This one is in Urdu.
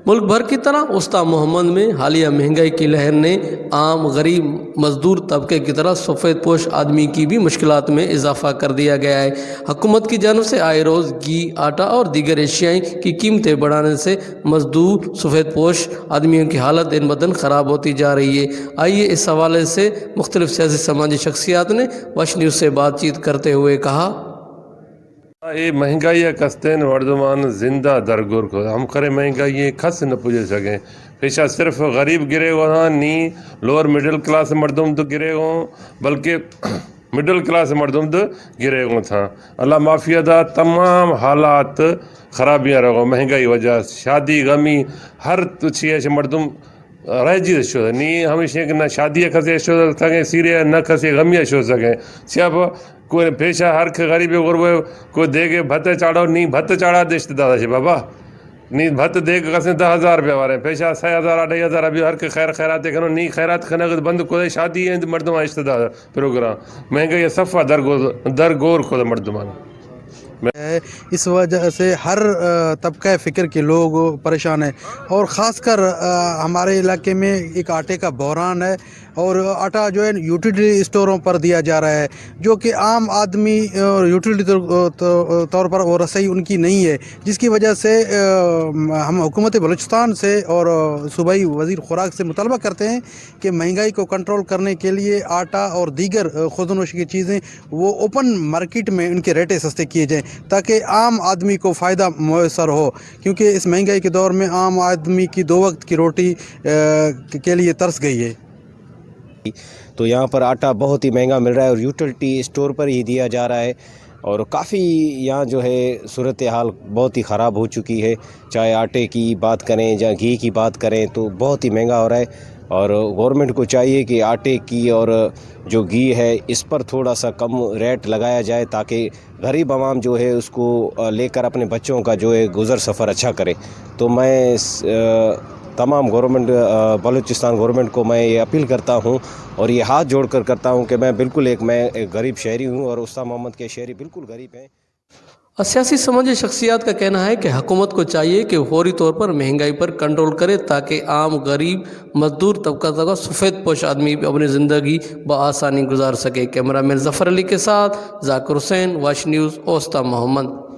ملک بھر کی طرح وسطی محمد میں حالیہ مہنگائی کی لہر نے عام غریب مزدور طبقے کی طرح سفید پوش آدمی کی بھی مشکلات میں اضافہ کر دیا گیا ہے۔ حکومت کی جانب سے آئے روز گھی، آٹا اور دیگر اشیاء کی قیمتیں بڑھانے سے مزدور سفید پوش آدمیوں کی حالت دن بدن خراب ہوتی جا رہی ہے۔ آئیے اس حوالے سے مختلف سیاسی سماجی شخصیات نے واش نیوز سے بات چیت کرتے ہوئے کہا۔ یہ مہنگائی کستین مردمان زندہ درگور کو ہم کرے مہنگائی کس نہ پوجے سکیں پیشہ صرف غریب گرے گو ہاں نی لوور مڈل کلاس مردم تو گرے گو بلکہ مڈل کلاس مردم تو گرے گو تھا اللہ معافیہ دا تمام حالات خرابیاں رہو مہنگائی وجہ شادی غمی ہر چیز مردم رہ جی شو نی ہمیشہ کہ نہ شادی کھسے شو سکیں سیرے نہ کھسے غمی شو سکیں صرف کوئی پیشہ ہر غریب غربے کوئی دے کے بھت چاڑو نہیں بھت چاڑا رشتہ دار سے بابا نہیں بھت دے کے کسے 10,000 روپیہ وارے پیشہ 6,000 2,000 ابھی ہر کے خیر خیرات کرو نہیں خیرات کھنا بند کوئی شادی ہے مردم رشتہ دار پروگرام مہنگائی صفہ درگور کو مردمان اس وجہ سے ہر طبقہ فکر کے لوگ پریشان ہیں اور خاص کر ہمارے علاقے میں ایک آٹے کا بحران ہے اور آٹا جو ہے یوٹیلیٹی اسٹوروں پر دیا جا رہا ہے جو کہ عام آدمی یوٹیلیٹی طور پر وہ رسائی ان کی نہیں ہے جس کی وجہ سے ہم حکومت بلوچستان سے اور صوبائی وزیر خوراک سے مطالبہ کرتے ہیں کہ مہنگائی کو کنٹرول کرنے کے لیے آٹا اور دیگر خوردنوش کی چیزیں وہ اوپن مارکیٹ میں ان کے ریٹیں سستے کیے جائیں تاکہ عام آدمی کو فائدہ میسر ہو کیونکہ اس مہنگائی کے دور میں عام آدمی کی 2 وقت کی روٹی کے لیے ترس گئی ہے۔ تو یہاں پر آٹا بہت ہی مہنگا مل رہا ہے اور یوٹیلیٹی اسٹور پر ہی دیا جا رہا ہے اور کافی یہاں جو ہے صورتحال بہت ہی خراب ہو چکی ہے چاہے آٹے کی بات کریں یا گھی کی بات کریں تو بہت ہی مہنگا ہو رہا ہے اور گورنمنٹ کو چاہیے کہ آٹے کی اور جو گھی ہے اس پر تھوڑا سا کم ریٹ لگایا جائے تاکہ غریب عوام جو ہے اس کو لے کر اپنے بچوں کا جو ہے گزر سفر اچھا کرے۔ تو میں تمام بلوچستان گورنمنٹ کو میں یہ اپیل کرتا ہوں اور یہ ہاتھ جوڑ کر کرتا ہوں کہ میں بالکل ایک غریب شہری ہوں اور وسطی محمد کے شہری بالکل غریب ہیں۔ سیاسی سماجی شخصیات کا کہنا ہے کہ حکومت کو چاہیے کہ فوری طور پر مہنگائی پر کنٹرول کرے تاکہ عام غریب مزدور طبقہ کا سفید پوش آدمی بھی اپنی زندگی بآسانی گزار سکے۔ کیمرہ مین ظفر علی کے ساتھ ذاکر حسین، واش نیوز، وسطی محمد۔